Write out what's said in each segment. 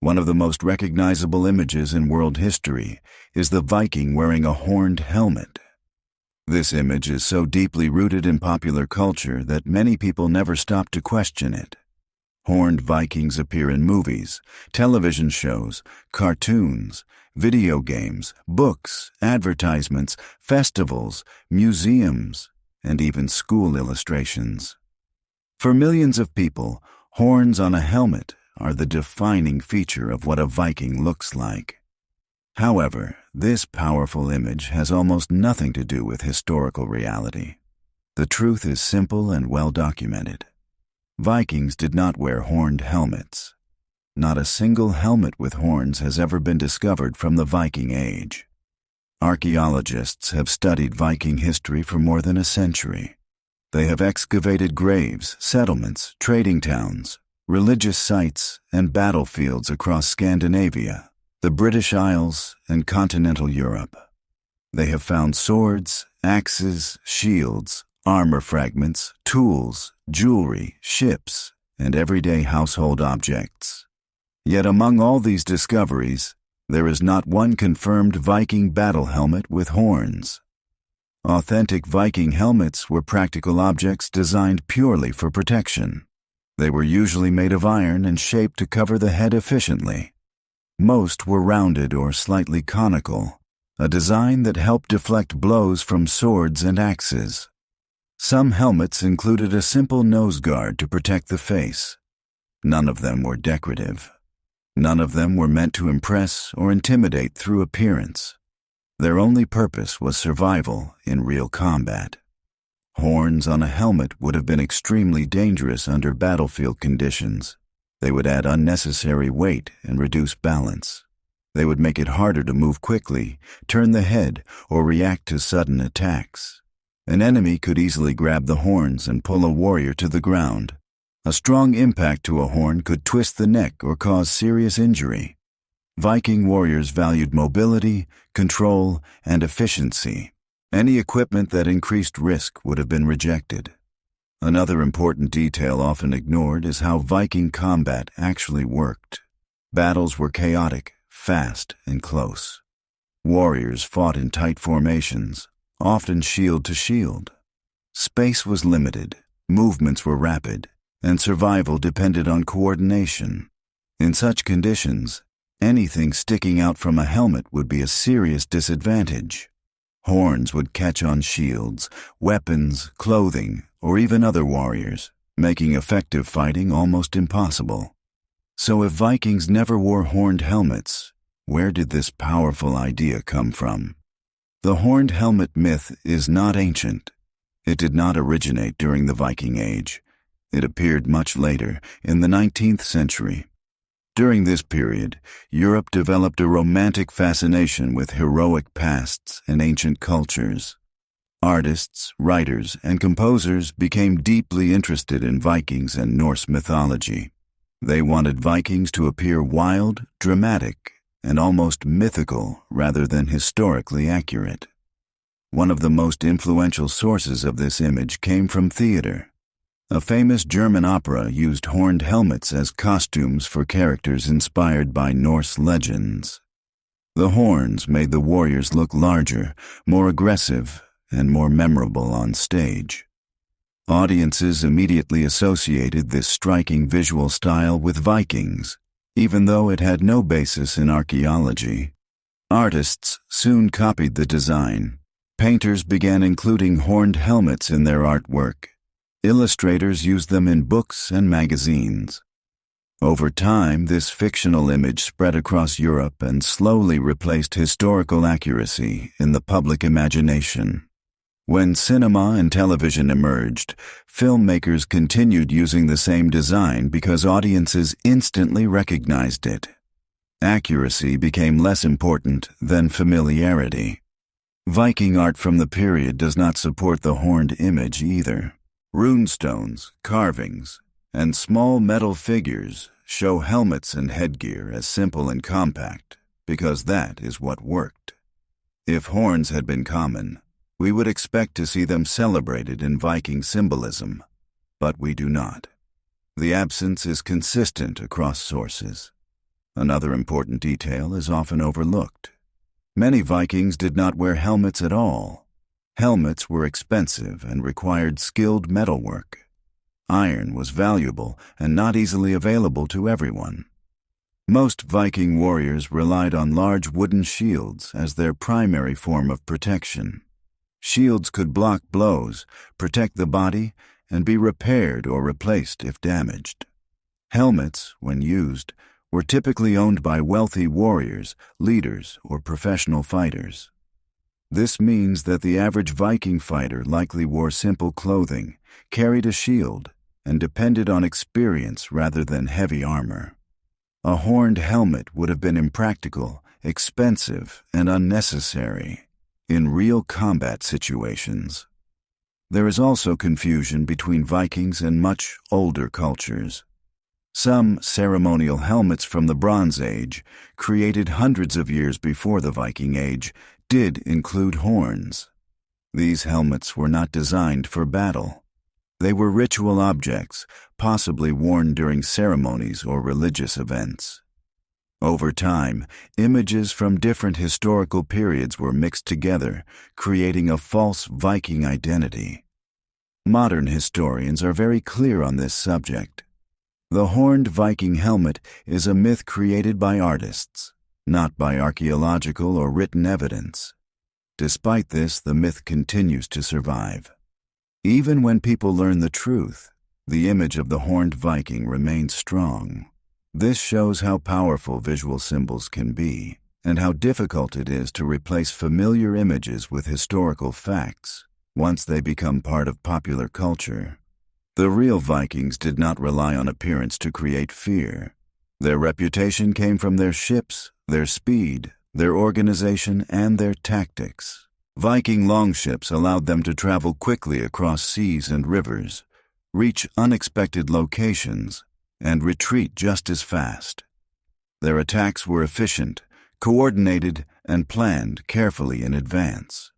One of the most recognizable images in world history is the Viking wearing a horned helmet. This image is so deeply rooted in popular culture that many people never stop to question it. Horned Vikings appear in movies, television shows, cartoons, video games, books, advertisements, festivals, museums, and even school illustrations. For millions of people, horns on a helmet are the defining feature of what a Viking looks like. However, this powerful image has almost nothing to do with historical reality. The truth is simple and well documented. Vikings did not wear horned helmets. Not a single helmet with horns has ever been discovered from the Viking Age. Archaeologists have studied Viking history for more than a century. They have excavated graves, settlements, trading towns, religious sites, and battlefields across Scandinavia, the British Isles, and continental Europe. They have found swords, axes, shields, armor fragments, tools, jewelry, ships, and everyday household objects. Yet among all these discoveries, there is not one confirmed Viking battle helmet with horns. Authentic Viking helmets were practical objects designed purely for protection. They were usually made of iron and shaped to cover the head efficiently. Most were rounded or slightly conical, a design that helped deflect blows from swords and axes. Some helmets included a simple nose guard to protect the face. None of them were decorative. None of them were meant to impress or intimidate through appearance. Their only purpose was survival in real combat. Horns on a helmet would have been extremely dangerous under battlefield conditions. They would add unnecessary weight and reduce balance. They would make it harder to move quickly, turn the head, or react to sudden attacks. An enemy could easily grab the horns and pull a warrior to the ground. A strong impact to a horn could twist the neck or cause serious injury. Viking warriors valued mobility, control, and efficiency. Any equipment that increased risk would have been rejected. Another important detail often ignored is how Viking combat actually worked. Battles were chaotic, fast, and close. Warriors fought in tight formations, often shield to shield. Space was limited, movements were rapid, and survival depended on coordination. In such conditions, anything sticking out from a helmet would be a serious disadvantage. Horns would catch on shields, weapons, clothing, or even other warriors, making effective fighting almost impossible. So if Vikings never wore horned helmets, where did this powerful idea come from? The horned helmet myth is not ancient. It did not originate during the Viking Age. It appeared much later, in the 19th century. During this period, Europe developed a romantic fascination with heroic pasts and ancient cultures. Artists, writers, and composers became deeply interested in Vikings and Norse mythology. They wanted Vikings to appear wild, dramatic, and almost mythical rather than historically accurate. One of the most influential sources of this image came from theater. A famous German opera used horned helmets as costumes for characters inspired by Norse legends. The horns made the warriors look larger, more aggressive, and more memorable on stage. Audiences immediately associated this striking visual style with Vikings, even though it had no basis in archaeology. Artists soon copied the design. Painters began including horned helmets in their artwork. Illustrators used them in books and magazines. Over time, this fictional image spread across Europe and slowly replaced historical accuracy in the public imagination. When cinema and television emerged, filmmakers continued using the same design because audiences instantly recognized it. Accuracy became less important than familiarity. Viking art from the period does not support the horned image either. Runestones, carvings, and small metal figures show helmets and headgear as simple and compact because that is what worked. If horns had been common, we would expect to see them celebrated in Viking symbolism, but we do not. The absence is consistent across sources. Another important detail is often overlooked. Many Vikings did not wear helmets at all. Helmets were expensive and required skilled metalwork. Iron was valuable and not easily available to everyone. Most Viking warriors relied on large wooden shields as their primary form of protection. Shields could block blows, protect the body, and be repaired or replaced if damaged. Helmets, when used, were typically owned by wealthy warriors, leaders, or professional fighters. This means that the average Viking fighter likely wore simple clothing, carried a shield, and depended on experience rather than heavy armor. A horned helmet would have been impractical, expensive, and unnecessary in real combat situations. There is also confusion between Vikings and much older cultures. Some ceremonial helmets from the Bronze Age, created hundreds of years before the Viking Age, did include horns. These helmets were not designed for battle. They were ritual objects, possibly worn during ceremonies or religious events. Over time, images from different historical periods were mixed together, creating a false Viking identity. Modern historians are very clear on this subject. The horned Viking helmet is a myth created by artists, not by archaeological or written evidence. Despite this, the myth continues to survive. Even when people learn the truth, the image of the horned Viking remains strong. This shows how powerful visual symbols can be, and how difficult it is to replace familiar images with historical facts once they become part of popular culture. The real Vikings did not rely on appearance to create fear. Their reputation came from their ships, their speed, their organization, and their tactics. Viking longships allowed them to travel quickly across seas and rivers, reach unexpected locations, and retreat just as fast. Their attacks were efficient, coordinated, and planned carefully in advance.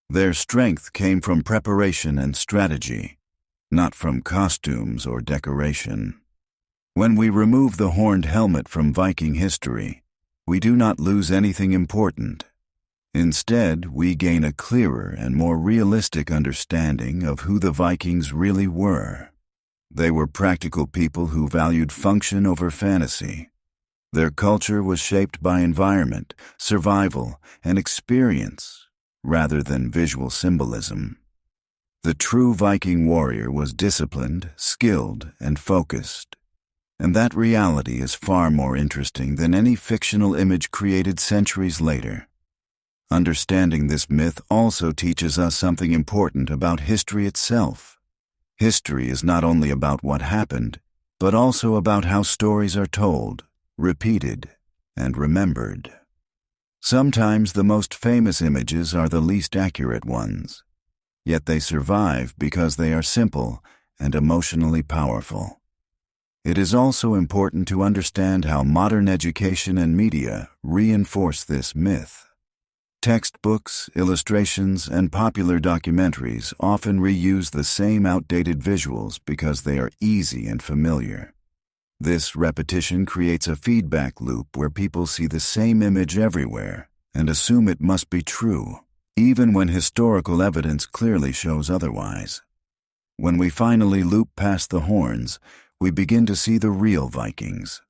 Their strength came from preparation and strategy, not from costumes or decoration. When we remove the horned helmet from Viking history, we do not lose anything important. Instead, we gain a clearer and more realistic understanding of who the Vikings really were. They were practical people who valued function over fantasy. Their culture was shaped by environment, survival, and experience, rather than visual symbolism. The true Viking warrior was disciplined, skilled, and focused. And that reality is far more interesting than any fictional image created centuries later. Understanding this myth also teaches us something important about history itself. History is not only about what happened, but also about how stories are told, repeated, and remembered. Sometimes the most famous images are the least accurate ones, yet they survive because they are simple and emotionally powerful. It is also important to understand how modern education and media reinforce this myth. Textbooks, illustrations, and popular documentaries often reuse the same outdated visuals because they are easy and familiar. This repetition creates a feedback loop where people see the same image everywhere and assume it must be true, even when historical evidence clearly shows otherwise. When we finally loop past the horns, we begin to see the real Vikings.